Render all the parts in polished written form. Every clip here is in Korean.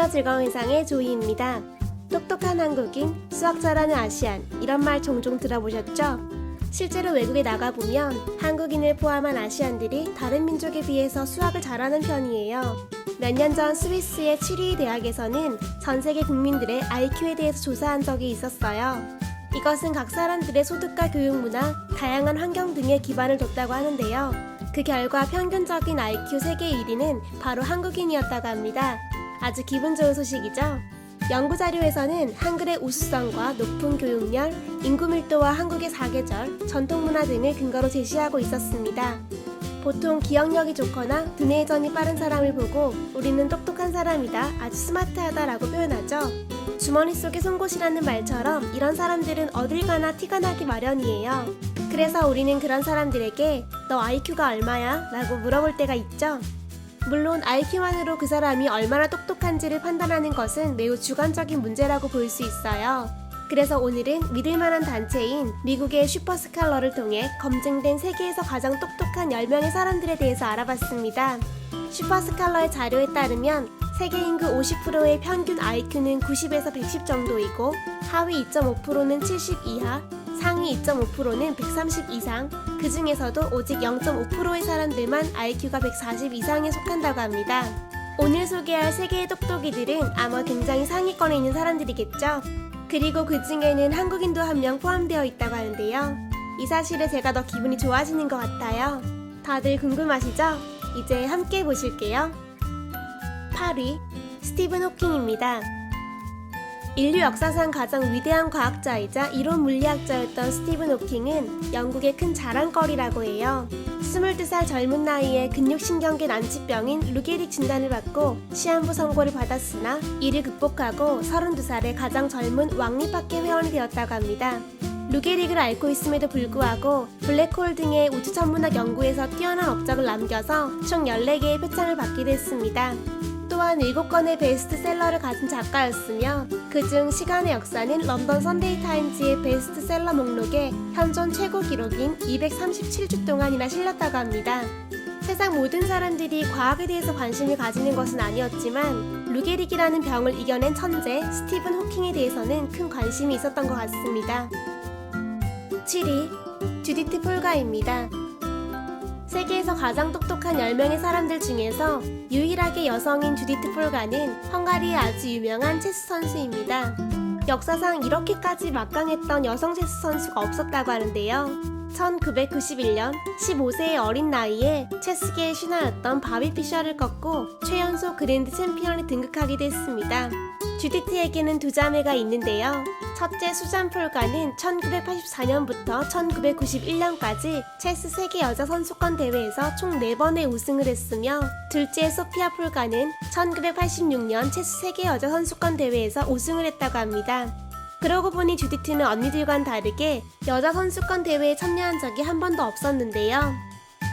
수학과 즐거운 세상의 조이입니다. 똑똑한 한국인, 수학 잘하는 아시안, 이런 말 종종 들어보셨죠? 실제로 외국에 나가보면 한국인을 포함한 아시안들이 다른 민족에 비해서 수학을 잘하는 편이에요. 몇 년 전 스위스의 취리 대학에서는 전 세계 국민들의 IQ에 대해서 조사한 적이 있었어요. 이것은 각 사람들의 소득과 교육 문화, 다양한 환경 등에 기반을 뒀다고 하는데요. 그 결과 평균적인 IQ 세계 1위는 바로 한국인이었다고 합니다. 아주 기분 좋은 소식이죠? 연구 자료에서는 한글의 우수성과 높은 교육열, 인구 밀도와 한국의 사계절, 전통 문화 등을 근거로 제시하고 있었습니다. 보통 기억력이 좋거나 두뇌 회전이 빠른 사람을 보고 우리는 똑똑한 사람이다, 아주 스마트하다 라고 표현하죠. 주머니 속에 송곳이라는 말처럼 이런 사람들은 어딜 가나 티가 나기 마련이에요. 그래서 우리는 그런 사람들에게 너 IQ가 얼마야? 라고 물어볼 때가 있죠. 물론 IQ만으로 그 사람이 얼마나 똑똑한지를 판단하는 것은 매우 주관적인 문제라고 볼 수 있어요. 그래서 오늘은 믿을만한 단체인 미국의 슈퍼스칼러를 통해 검증된 세계에서 가장 똑똑한 10명의 사람들에 대해서 알아봤습니다. 슈퍼스칼러의 자료에 따르면 세계 인구 50%의 평균 IQ는 90에서 110 정도이고 하위 2.5%는 70 이하, 상위 2.5%는 130 이상, 그 중에서도 오직 0.5%의 사람들만 IQ가 140 이상에 속한다고 합니다. 오늘 소개할 세계의 똑똑이들은 아마 굉장히 상위권에 있는 사람들이겠죠? 그리고 그 중에는 한국인도 한 명 포함되어 있다고 하는데요. 이 사실에 제가 더 기분이 좋아지는 것 같아요. 다들 궁금하시죠? 이제 함께 보실게요. 8위, 스티븐 호킹입니다. 인류 역사상 가장 위대한 과학자이자 이론 물리학자였던 스티븐 호킹은 영국의 큰 자랑거리라고 해요. 22살 젊은 나이에 근육신경계 난치병인 루게릭 진단을 받고 시한부 선고를 받았으나 이를 극복하고 32살에 가장 젊은 왕립학회 회원이 되었다고 합니다. 루게릭을 앓고 있음에도 불구하고 블랙홀 등의 우주 천문학 연구에서 뛰어난 업적을 남겨서 총 14개의 표창을 받기도 했습니다. 또한 7권의 베스트셀러를 가진 작가였으며 그중 시간의 역사는 런던 선데이 타임즈의 베스트셀러 목록에 현존 최고 기록인 237주 동안이나 실렸다고 합니다. 세상 모든 사람들이 과학에 대해서 관심을 가지는 것은 아니었지만 루게릭이라는 병을 이겨낸 천재 스티븐 호킹에 대해서는 큰 관심이 있었던 것 같습니다. 7위, 주디트 폴가입니다. 세계에서 가장 똑똑한 10명의 사람들 중에서 유일하게 여성인 주디트 폴가는 헝가리의 아주 유명한 체스 선수입니다. 역사상 이렇게까지 막강했던 여성 체스 선수가 없었다고 하는데요. 1991년 15세의 어린 나이에 체스계의 신화였던 바비 피셔를 꺾고 최연소 그랜드 챔피언에 등극하기도 했습니다. 주디트에게는 두 자매가 있는데요. 첫째 수잔 폴가는 1984년부터 1991년까지 체스 세계 여자 선수권 대회에서 총 4번의 우승을 했으며 둘째 소피아 폴가는 1986년 체스 세계 여자 선수권 대회에서 우승을 했다고 합니다. 그러고 보니 주디트는 언니들과는 다르게 여자 선수권 대회에 참여한 적이 한 번도 없었는데요.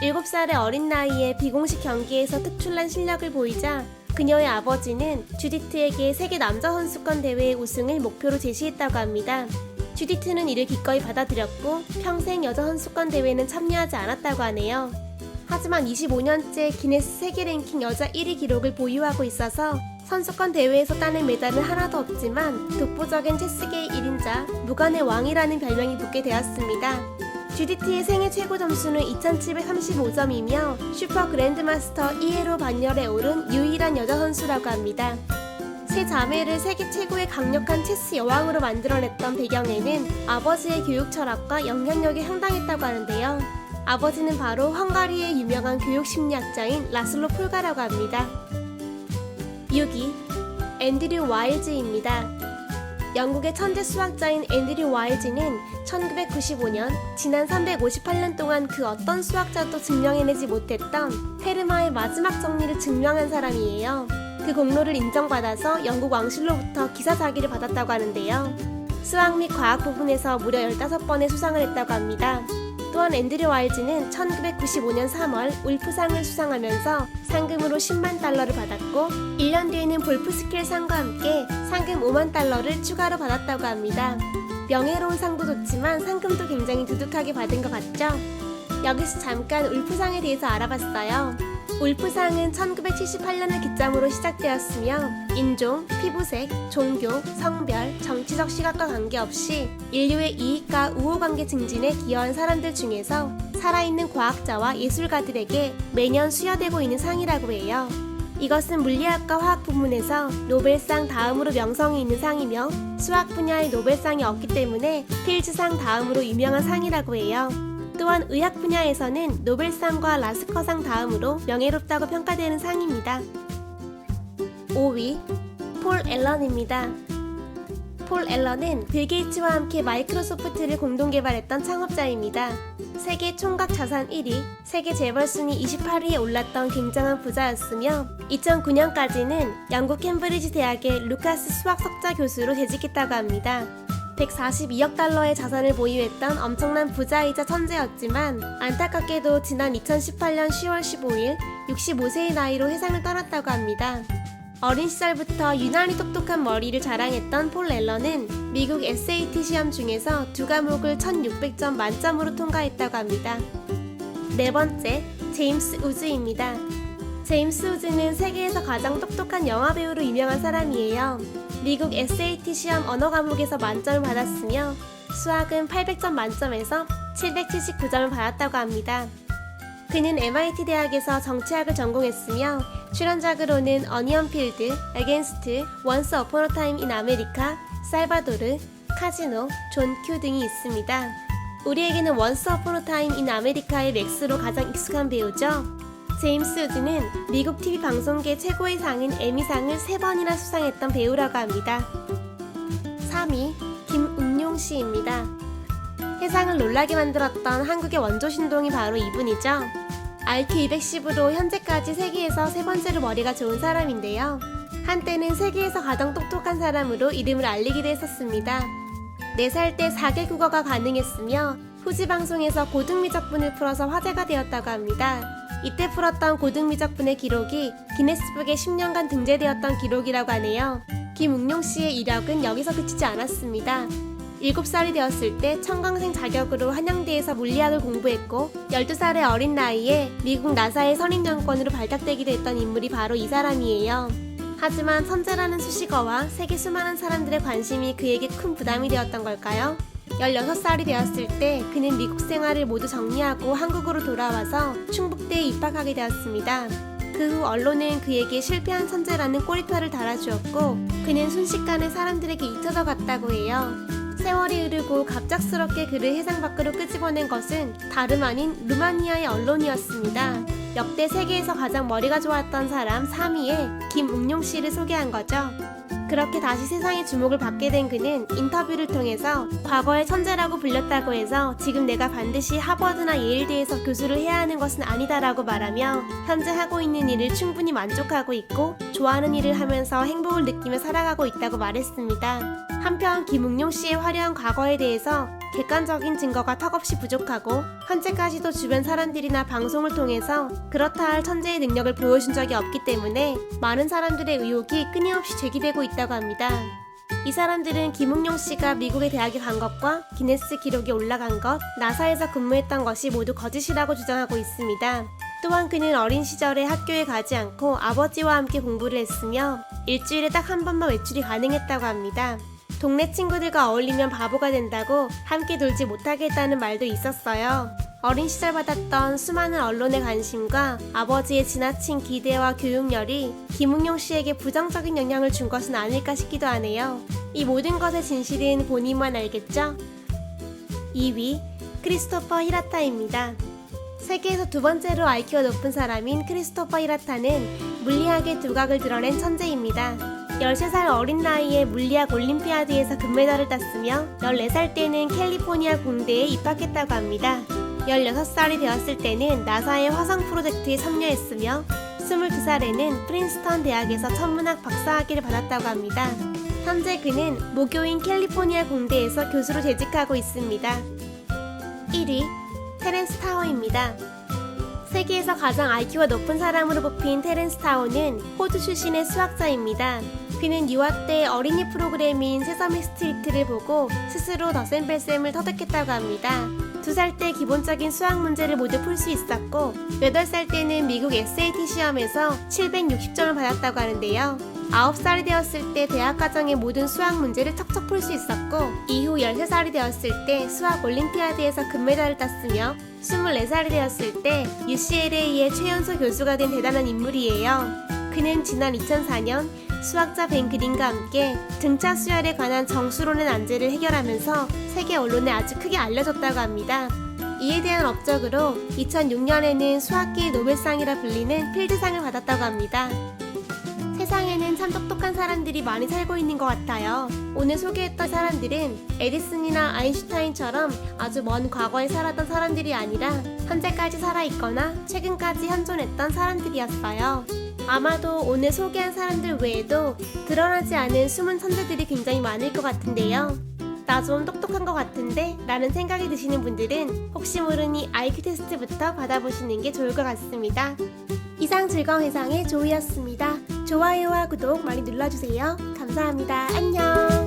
7살의 어린 나이에 비공식 경기에서 특출난 실력을 보이자 그녀의 아버지는 주디트에게 세계 남자 선수권 대회의 우승을 목표로 제시했다고 합니다. 주디트는 이를 기꺼이 받아들였고 평생 여자 선수권 대회는 참여하지 않았다고 하네요. 하지만 25년째 기네스 세계 랭킹 여자 1위 기록을 보유하고 있어서 선수권 대회에서 따낸 메달은 하나도 없지만 독보적인 체스계의 1인자, 무관의 왕이라는 별명이 붙게 되었습니다. 주디트의 생애 최고 점수는 2735점이며 슈퍼 그랜드마스터 2회로 반열에 오른 유일한 여자 선수라고 합니다. 세 자매를 세계 최고의 강력한 체스 여왕으로 만들어냈던 배경에는 아버지의 교육 철학과 영향력이 상당했다고 하는데요. 아버지는 바로 헝가리의 유명한 교육 심리학자인 라슬로 폴가라고 합니다. 6위, 앤드류 와일즈입니다. 영국의 천재 수학자인 앤드류 와일즈는 1995년 지난 358년 동안 그 어떤 수학자도 증명해내지 못했던 페르마의 마지막 정리를 증명한 사람이에요. 그 공로를 인정받아서 영국 왕실로부터 기사자기를 받았다고 하는데요. 수학 및 과학 부분에서 무려 15번의 수상을 했다고 합니다. 또한 앤드류 와일즈는 1995년 3월 울프상을 수상하면서 상금으로 10만 달러를 받았고 1년 뒤에는 볼프스킬 상과 함께 상금 5만 달러를 추가로 받았다고 합니다. 명예로운 상도 좋지만 상금도 굉장히 두둑하게 받은 것 같죠? 여기서 잠깐 울프상에 대해서 알아봤어요. 울프상은 1978년을 기점으로 시작되었으며 인종, 피부색, 종교, 성별, 정치적 시각과 관계없이 인류의 이익과 우호관계 증진에 기여한 사람들 중에서 살아있는 과학자와 예술가들에게 매년 수여되고 있는 상이라고 해요. 이것은 물리학과 화학 부문에서 노벨상 다음으로 명성이 있는 상이며 수학 분야의 노벨상이 없기 때문에 필즈상 다음으로 유명한 상이라고 해요. 또한 의학 분야에서는 노벨상과 라스커상 다음으로 명예롭다고 평가되는 상입니다. 5위, 폴 앨런입니다. 폴 앨런은 빌 게이츠와 함께 마이크로소프트를 공동 개발했던 창업자입니다. 세계 총각 자산 1위, 세계 재벌 순위 28위에 올랐던 굉장한 부자였으며 2009년까지는 영국 캠브리지 대학의 루카스 수학 석좌 교수로 재직했다고 합니다. 142억 달러의 자산을 보유했던 엄청난 부자이자 천재였지만 안타깝게도 지난 2018년 10월 15일 65세의 나이로 세상을 떠났다고 합니다. 어린 시절부터 유난히 똑똑한 머리를 자랑했던 폴 앨런은 미국 SAT 시험 중에서 두 과목을 1600점 만점으로 통과했다고 합니다. 네 번째, 제임스 우즈입니다. 제임스 우즈는 세계에서 가장 똑똑한 영화배우로 유명한 사람이에요. 미국 SAT 시험 언어 과목에서 만점을 받았으며 수학은 800점 만점에서 779점을 받았다고 합니다. 그는 MIT 대학에서 정치학을 전공했으며 출연작으로는 어니언 필드, 어게인스트, 원스 어폰 어 타임 인 아메리카, 살바도르, 카지노, 존 큐 등이 있습니다. 우리에게는 원스 어폰 어 타임 인 아메리카의 맥스로 가장 익숙한 배우죠. 제임스 우즈는 미국 TV 방송계 최고의 상인 에미상을 3번이나 수상했던 배우라고 합니다. 3위, 김웅용 씨입니다. 세상을 놀라게 만들었던 한국의 원조 신동이 바로 이분이죠. IQ 210으로 현재까지 세계에서 3번째로 머리가 좋은 사람인데요. 한때는 세계에서 가장 똑똑한 사람으로 이름을 알리기도 했었습니다. 4살 때 4개 국어가 가능했으며 후지 방송에서 고등미적분을 풀어서 화제가 되었다고 합니다. 이때 풀었던 고등미적분의 기록이 기네스북에 10년간 등재되었던 기록이라고 하네요. 김웅용 씨의 이력은 여기서 그치지 않았습니다. 7살이 되었을 때 청강생 자격으로 한양대에서 물리학을 공부했고 12살의 어린 나이에 미국 나사의 선임연구원으로 발탁되기도 했던 인물이 바로 이 사람이에요. 하지만 천재라는 수식어와 세계 수많은 사람들의 관심이 그에게 큰 부담이 되었던 걸까요? 16살이 되었을 때 그는 미국 생활을 모두 정리하고 한국으로 돌아와서 충북대에 입학하게 되었습니다. 그 후 언론은 그에게 실패한 천재라는 꼬리표를 달아주었고 그는 순식간에 사람들에게 잊혀져 갔다고 해요. 세월이 흐르고 갑작스럽게 그를 해상 밖으로 끄집어낸 것은 다름 아닌 루마니아의 언론이었습니다. 역대 세계에서 가장 머리가 좋았던 사람 3위에 김웅용 씨를 소개한 거죠. 그렇게 다시 세상의 주목을 받게 된 그는 인터뷰를 통해서 과거의 천재라고 불렸다고 해서 지금 내가 반드시 하버드나 예일대에서 교수를 해야 하는 것은 아니다라고 말하며 현재 하고 있는 일을 충분히 만족하고 있고 좋아하는 일을 하면서 행복을 느끼며 살아가고 있다고 말했습니다. 한편 김웅용 씨의 화려한 과거에 대해서 객관적인 증거가 턱없이 부족하고 현재까지도 주변 사람들이나 방송을 통해서 그렇다 할 천재의 능력을 보여준 적이 없기 때문에 많은 사람들의 의혹이 끊임없이 제기되고 있다고 합니다. 이 사람들은 김웅용 씨가 미국의 대학에 간 것과 기네스 기록에 올라간 것, 나사에서 근무했던 것이 모두 거짓이라고 주장하고 있습니다. 또한 그는 어린 시절에 학교에 가지 않고 아버지와 함께 공부를 했으며 일주일에 딱 한 번만 외출이 가능했다고 합니다. 동네 친구들과 어울리면 바보가 된다고 함께 놀지 못하게 했다는 말도 있었어요. 어린 시절 받았던 수많은 언론의 관심과 아버지의 지나친 기대와 교육열이 김웅용 씨에게 부정적인 영향을 준 것은 아닐까 싶기도 하네요. 이 모든 것의 진실은 본인만 알겠죠? 2위, 크리스토퍼 히라타입니다. 세계에서 두 번째로 IQ가 높은 사람인 크리스토퍼 히라타는 물리학의 두각을 드러낸 천재입니다. 13살 어린 나이에 물리학 올림피아드에서 금메달을 땄으며 14살 때는 캘리포니아 공대에 입학했다고 합니다. 16살이 되었을 때는 나사의 화성 프로젝트에 참여했으며 22살에는 프린스턴 대학에서 천문학 박사학위를 받았다고 합니다. 현재 그는 모교인 캘리포니아 공대에서 교수로 재직하고 있습니다. 1위, 테렌스 타워입니다. 세계에서 가장 IQ가 높은 사람으로 뽑힌 테렌스 타워는 호주 출신의 수학자입니다. 그는 유아 때 어린이 프로그램인 세서미 스트리트를 보고 스스로 더샘 벨셈을 터득했다고 합니다. 2살 때 기본적인 수학 문제를 모두 풀 수 있었고 8살 때는 미국 SAT 시험에서 760점을 받았다고 하는데요. 9살이 되었을 때 대학 과정의 모든 수학 문제를 척척 풀 수 있었고 이후 13살이 되었을 때 수학 올림피아드에서 금메달을 땄으며 24살이 되었을 때 UCLA의 최연소 교수가 된 대단한 인물이에요. 그는 지난 2004년 수학자 벤 그린과 함께 등차 수열에 관한 정수론의 난제를 해결하면서 세계 언론에 아주 크게 알려졌다고 합니다. 이에 대한 업적으로 2006년에는 수학계의 노벨상이라 불리는 필드상을 받았다고 합니다. 세상에는 참 똑똑한 사람들이 많이 살고 있는 것 같아요. 오늘 소개했던 사람들은 에디슨이나 아인슈타인처럼 아주 먼 과거에 살았던 사람들이 아니라 현재까지 살아있거나 최근까지 현존했던 사람들이었어요. 아마도 오늘 소개한 사람들 외에도 드러나지 않은 숨은 천재들이 굉장히 많을 것 같은데요. 나 좀 똑똑한 것 같은데? 라는 생각이 드시는 분들은 혹시 모르니 IQ 테스트부터 받아보시는 게 좋을 것 같습니다. 이상 즐거운 회상의 조이였습니다. 좋아요와 구독 많이 눌러주세요. 감사합니다. 안녕.